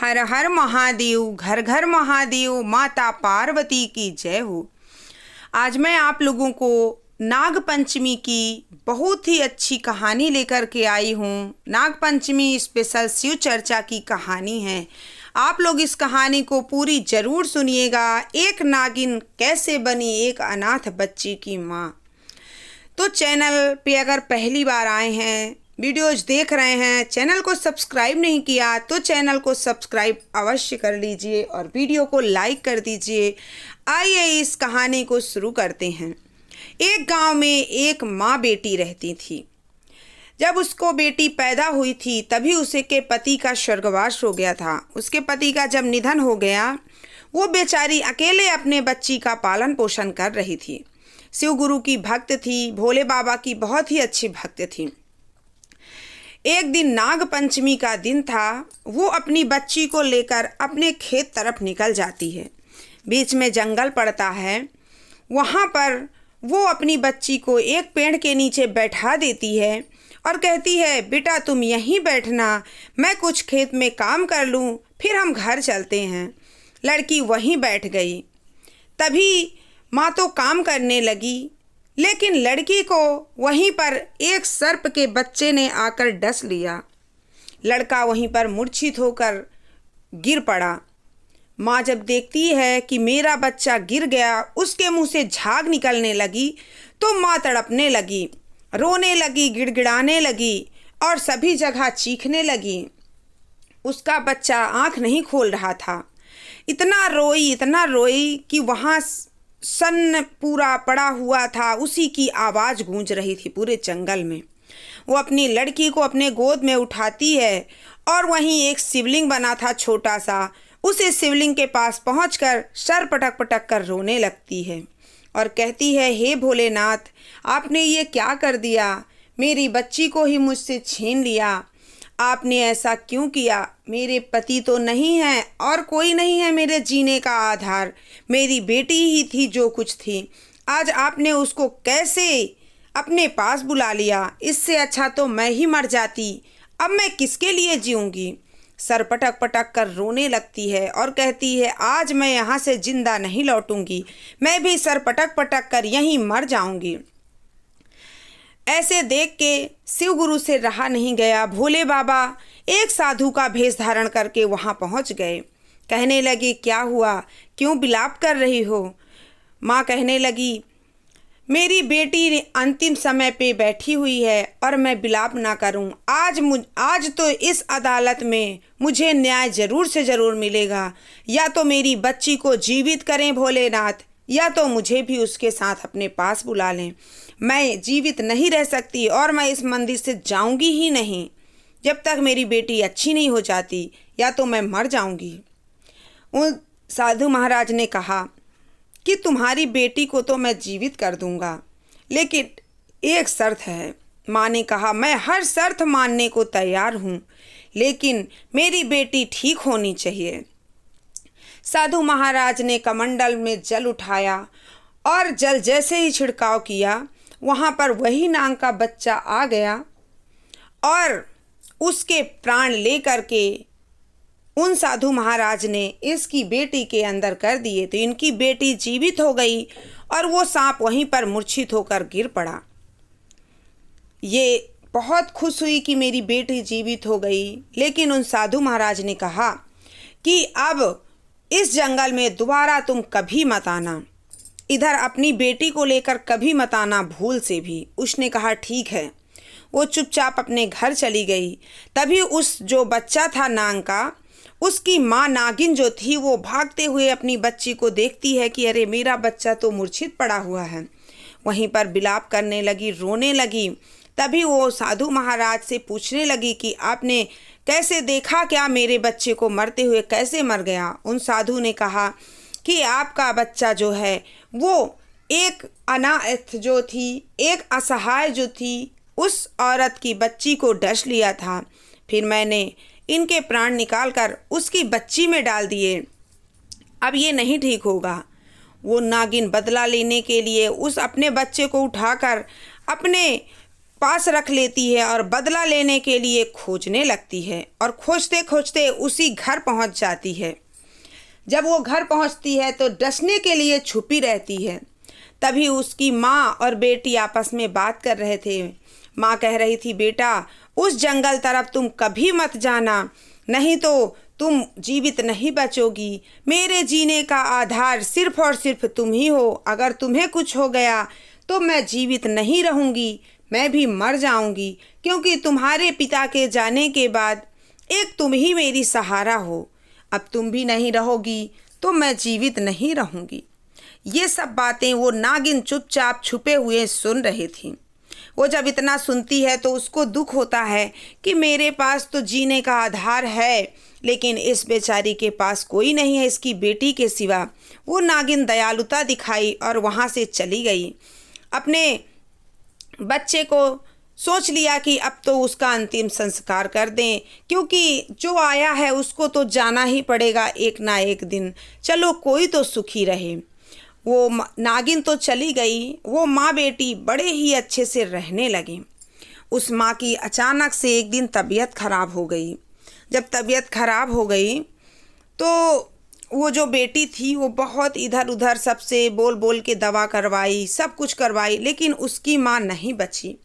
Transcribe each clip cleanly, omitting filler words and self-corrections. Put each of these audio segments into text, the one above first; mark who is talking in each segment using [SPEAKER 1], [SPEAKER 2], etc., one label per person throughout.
[SPEAKER 1] हर हर महादेव, घर घर महादेव, माता पार्वती की जय हो। आज मैं आप लोगों को नाग पंचमी की बहुत ही अच्छी कहानी लेकर के आई हूँ। नाग पंचमी स्पेशल शिव चर्चा की कहानी है। आप लोग इस कहानी को पूरी ज़रूर सुनिएगा। एक नागिन कैसे बनी एक अनाथ बच्ची की माँ। तो चैनल पे अगर पहली बार आए हैं, वीडियोज देख रहे हैं, चैनल को सब्सक्राइब नहीं किया तो चैनल को सब्सक्राइब अवश्य कर लीजिए और वीडियो को लाइक कर दीजिए। आइए इस कहानी को शुरू करते हैं। एक गांव में एक माँ बेटी रहती थी। जब उसको बेटी पैदा हुई थी तभी उसके पति का स्वर्गवास हो गया था। उसके पति का जब निधन हो गया, वो बेचारी अकेले अपने बच्ची का पालन पोषण कर रही थी। शिव गुरु की भक्त थी, भोले बाबा की बहुत ही अच्छी भक्त थी। एक दिन नाग पंचमी का दिन था। वो अपनी बच्ची को लेकर अपने खेत तरफ निकल जाती है। बीच में जंगल पड़ता है। वहाँ पर वो अपनी बच्ची को एक पेड़ के नीचे बैठा देती है और कहती है, बेटा तुम यहीं बैठना, मैं कुछ खेत में काम कर लूँ, फिर हम घर चलते हैं। लड़की वहीं बैठ गई। तभी माँ तो काम करने लगी, लेकिन लड़की को वहीं पर एक सर्प के बच्चे ने आकर डस लिया। लड़का वहीं पर मूर्छित होकर गिर पड़ा। माँ जब देखती है कि मेरा बच्चा गिर गया, उसके मुंह से झाग निकलने लगी तो माँ तड़पने लगी, रोने लगी, गिड़गिड़ाने लगी और सभी जगह चीखने लगी। उसका बच्चा आँख नहीं खोल रहा था। इतना रोई कि वहाँ सन पूरा पड़ा हुआ था, उसी की आवाज़ गूंज रही थी पूरे जंगल में। वो अपनी लड़की को अपने गोद में उठाती है और वहीं एक शिवलिंग बना था छोटा सा, उसे शिवलिंग के पास पहुंचकर सर पटक पटक कर रोने लगती है और कहती है, हे भोलेनाथ, आपने ये क्या कर दिया? मेरी बच्ची को ही मुझसे छीन लिया। आपने ऐसा क्यों किया? मेरे पति तो नहीं है और कोई नहीं है मेरे जीने का आधार। मेरी बेटी ही थी जो कुछ थी। आज आपने उसको कैसे अपने पास बुला लिया? इससे अच्छा तो मैं ही मर जाती। अब मैं किसके लिए जीऊँगी? सर पटक पटक कर रोने लगती है और कहती है, आज मैं यहाँ से जिंदा नहीं लौटूंगी, मैं भी सर पटक पटक कर यहीं मर जाऊंगी। ऐसे देख के शिव गुरु से रहा नहीं गया। भोले बाबा एक साधु का भेष धारण करके वहाँ पहुँच गए। कहने लगे, क्या हुआ, क्यों विलाप कर रही हो? माँ कहने लगी, मेरी बेटी अंतिम समय पे बैठी हुई है और मैं विलाप ना करूं। आज तो इस अदालत में मुझे न्याय ज़रूर से ज़रूर मिलेगा। या तो मेरी बच्ची को जीवित करें भोलेनाथ, या तो मुझे भी उसके साथ अपने पास बुला लें। मैं जीवित नहीं रह सकती और मैं इस मंदिर से जाऊंगी ही नहीं जब तक मेरी बेटी अच्छी नहीं हो जाती, या तो मैं मर जाऊंगी। उन साधु महाराज ने कहा कि तुम्हारी बेटी को तो मैं जीवित कर दूंगा, लेकिन एक शर्त है। माँ ने कहा, मैं हर शर्त मानने को तैयार हूँ, लेकिन मेरी बेटी ठीक होनी चाहिए। साधु महाराज ने कमंडल में जल उठाया और जल जैसे ही छिड़काव किया, वहाँ पर वही नाग का बच्चा आ गया और उसके प्राण लेकर के उन साधु महाराज ने इसकी बेटी के अंदर कर दिए। तो इनकी बेटी जीवित हो गई और वो सांप वहीं पर मूर्छित होकर गिर पड़ा। ये बहुत खुश हुई कि मेरी बेटी जीवित हो गई, लेकिन उन साधु महाराज ने कहा कि अब इस जंगल में दोबारा तुम कभी मत आना, इधर अपनी बेटी को लेकर कभी मत आना भूल से भी। उसने कहा, ठीक है। वो चुपचाप अपने घर चली गई। तभी उस जो बच्चा था नाग का, उसकी माँ नागिन जो थी, वो भागते हुए अपनी बच्ची को देखती है कि अरे मेरा बच्चा तो मूर्छित पड़ा हुआ है। वहीं पर विलाप करने लगी, रोने लगी। तभी वो साधु महाराज से पूछने लगी कि आपने कैसे देखा, क्या मेरे बच्चे को मरते हुए कैसे मर गया? उन साधु ने कहा कि आपका बच्चा जो है वो एक अनाथ जो थी, एक असहाय जो थी, उस औरत की बच्ची को डस लिया था। फिर मैंने इनके प्राण निकालकर उसकी बच्ची में डाल दिए। अब ये नहीं ठीक होगा। वो नागिन बदला लेने के लिए उस अपने बच्चे को उठाकर अपने पास रख लेती है और बदला लेने के लिए खोजने लगती है और खोजते खोजते उसी घर पहुंच जाती है। जब वो घर पहुंचती है तो डसने के लिए छुपी रहती है। तभी उसकी माँ और बेटी आपस में बात कर रहे थे। माँ कह रही थी, बेटा उस जंगल तरफ तुम कभी मत जाना, नहीं तो तुम जीवित नहीं बचोगी। मेरे जीने का आधार सिर्फ और सिर्फ तुम ही हो। अगर तुम्हें कुछ हो गया तो मैं जीवित नहीं रहूँगी, मैं भी मर जाऊँगी, क्योंकि तुम्हारे पिता के जाने के बाद एक तुम ही मेरी सहारा हो। अब तुम भी नहीं रहोगी तो मैं जीवित नहीं रहूँगी। ये सब बातें वो नागिन चुपचाप छुपे हुए सुन रही थी। वो जब इतना सुनती है तो उसको दुख होता है कि मेरे पास तो जीने का आधार है, लेकिन इस बेचारी के पास कोई नहीं है इसकी बेटी के सिवा। वो नागिन दयालुता दिखाई और वहाँ से चली गई। अपने बच्चे को सोच लिया कि अब तो उसका अंतिम संस्कार कर दें, क्योंकि जो आया है उसको तो जाना ही पड़ेगा एक ना एक दिन। चलो कोई तो सुखी रहे। वो नागिन तो चली गई। वो माँ बेटी बड़े ही अच्छे से रहने लगे। उस माँ की अचानक से एक दिन तबीयत खराब हो गई। जब तबीयत खराब हो गई तो वो जो बेटी थी वो बहुत इधर उधर सबसे बोल बोल के दवा करवाई, सब कुछ करवाई, लेकिन उसकी माँ नहीं बची।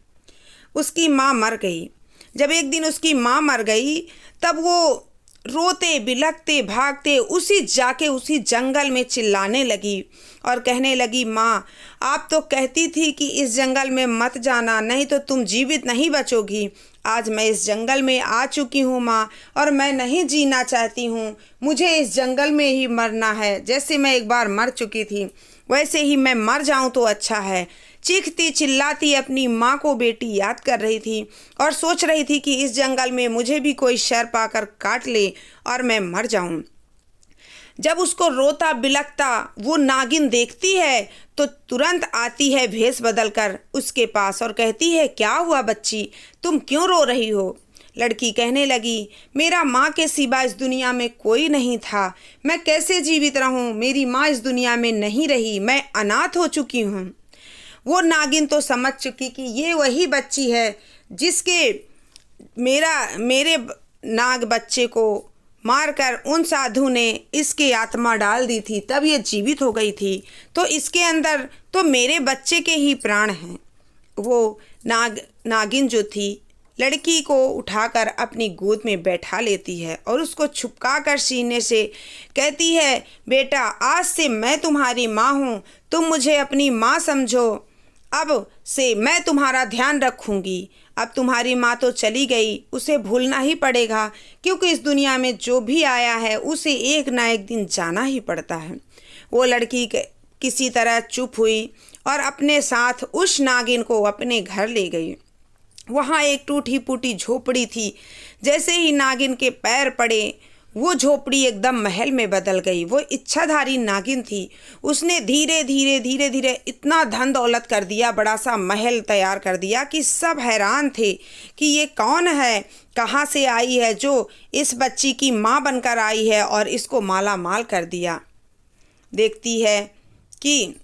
[SPEAKER 1] उसकी माँ मर गई। जब एक दिन उसकी माँ मर गई तब वो रोते बिलखते भागते उसी जंगल में चिल्लाने लगी और कहने लगी, माँ आप तो कहती थी कि इस जंगल में मत जाना, नहीं तो तुम जीवित नहीं बचोगी। आज मैं इस जंगल में आ चुकी हूँ माँ, और मैं नहीं जीना चाहती हूँ। मुझे इस जंगल में ही मरना है। जैसे मैं एक बार मर चुकी थी वैसे ही मैं मर जाऊँ तो अच्छा है। चीखती चिल्लाती अपनी माँ को बेटी याद कर रही थी और सोच रही थी कि इस जंगल में मुझे भी कोई शर पाकर काट ले और मैं मर जाऊं। जब उसको रोता बिलखता वो नागिन देखती है तो तुरंत आती है भेष बदलकर उसके पास और कहती है, क्या हुआ बच्ची, तुम क्यों रो रही हो? लड़की कहने लगी, मेरा माँ के सिवा इस दुनिया में कोई नहीं था, मैं कैसे जीवित रहूं? मेरी माँ इस दुनिया में नहीं रही, मैं अनाथ हो चुकी हूँ। वो नागिन तो समझ चुकी कि ये वही बच्ची है जिसके मेरे नाग बच्चे को मारकर उन साधु ने इसकी आत्मा डाल दी थी, तब ये जीवित हो गई थी। तो इसके अंदर तो मेरे बच्चे के ही प्राण हैं। वो नागिन जो थी लड़की को उठाकर अपनी गोद में बैठा लेती है और उसको छुपका कर सीने से कहती है, बेटा आज से मैं तुम्हारी माँ हूँ, तुम मुझे अपनी माँ समझो। अब से मैं तुम्हारा ध्यान रखूँगी। अब तुम्हारी माँ तो चली गई, उसे भूलना ही पड़ेगा, क्योंकि इस दुनिया में जो भी आया है उसे एक ना एक दिन जाना ही पड़ता है। वो लड़की किसी तरह चुप हुई और अपने साथ उस नागिन को अपने घर ले गई। वहाँ एक टूटी फूटी झोपड़ी थी। जैसे ही नागिन के पैर पड़े वो झोपड़ी एकदम महल में बदल गई। वो इच्छाधारी नागिन थी। उसने धीरे धीरे इतना धन दौलत कर दिया, बड़ा सा महल तैयार कर दिया कि सब हैरान थे कि ये कौन है, कहाँ से आई है जो इस बच्ची की माँ बनकर आई है और इसको माला माल कर दिया। देखती है कि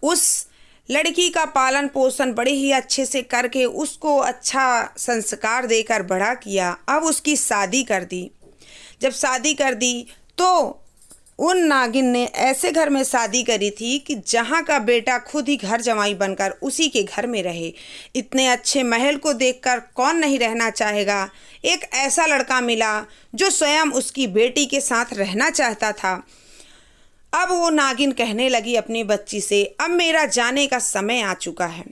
[SPEAKER 1] उस लड़की का पालन पोषण बड़े ही अच्छे से करके उसको अच्छा संस्कार देकर बड़ा किया। अब उसकी शादी कर दी। जब शादी कर दी तो उन नागिन ने ऐसे घर में शादी करी थी कि जहाँ का बेटा खुद ही घर जमाई बनकर उसी के घर में रहे। इतने अच्छे महल को देखकर कौन नहीं रहना चाहेगा। एक ऐसा लड़का मिला जो स्वयं उसकी बेटी के साथ रहना चाहता था। अब वो नागिन कहने लगी अपनी बच्ची से, अब मेरा जाने का समय आ चुका है।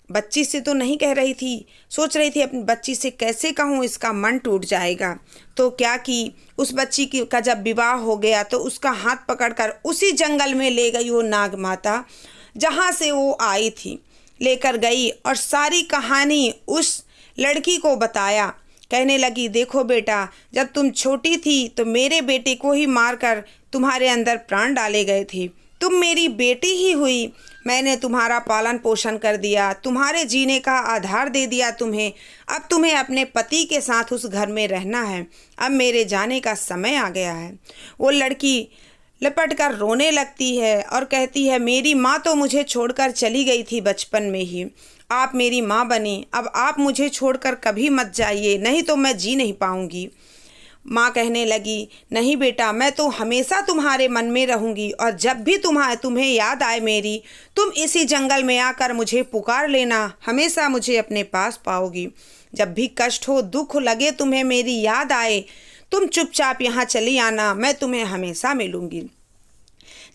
[SPEAKER 1] बच्ची से तो नहीं कह रही थी, सोच रही थी अपनी बच्ची से कैसे कहूँ, इसका मन टूट जाएगा। तो क्या कि उस बच्ची का जब विवाह हो गया तो उसका हाथ पकड़कर उसी जंगल में ले गई वो नाग माता जहाँ से वो आई थी। लेकर गई और सारी कहानी उस लड़की को बताया। कहने लगी, देखो बेटा, जब तुम छोटी थी तो मेरे बेटे को ही मारकर तुम्हारे अंदर प्राण डाले गए थे। तुम मेरी बेटी ही हुई। मैंने तुम्हारा पालन पोषण कर दिया, तुम्हारे जीने का आधार दे दिया तुम्हें। अब तुम्हें अपने पति के साथ उस घर में रहना है। अब मेरे जाने का समय आ गया है। वो लड़की लपट कर रोने लगती है और कहती है, मेरी माँ तो मुझे छोड़कर चली गई थी बचपन में ही। आप मेरी माँ बनी, अब आप मुझे छोड़कर कभी मत जाइए, नहीं तो मैं जी नहीं पाऊँगी। माँ कहने लगी, नहीं बेटा, मैं तो हमेशा तुम्हारे मन में रहूँगी और जब भी तुम्हें याद आए मेरी, तुम इसी जंगल में आकर मुझे पुकार लेना, हमेशा मुझे अपने पास पाओगी। जब भी कष्ट हो, दुख लगे, तुम्हें मेरी याद आए, तुम चुपचाप यहाँ चली आना, मैं तुम्हें हमेशा मिलूँगी।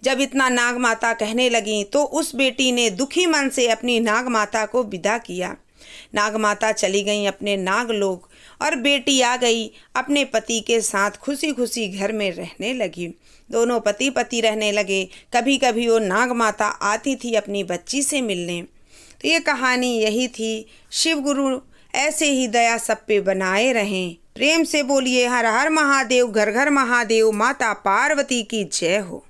[SPEAKER 1] जब इतना नाग माता कहने लगी तो उस बेटी ने दुखी मन से अपनी नाग माता को विदा किया। नाग माता चली गई अपने नागलोक और बेटी आ गई अपने पति के साथ खुशी खुशी घर में रहने लगी। दोनों पति पति रहने लगे। कभी कभी वो नाग माता आती थी अपनी बच्ची से मिलने। तो ये कहानी यही थी। शिव गुरु ऐसे ही दया सब पे बनाए रहें। प्रेम से बोलिए हर हर महादेव, घर घर महादेव, माता पार्वती की जय हो।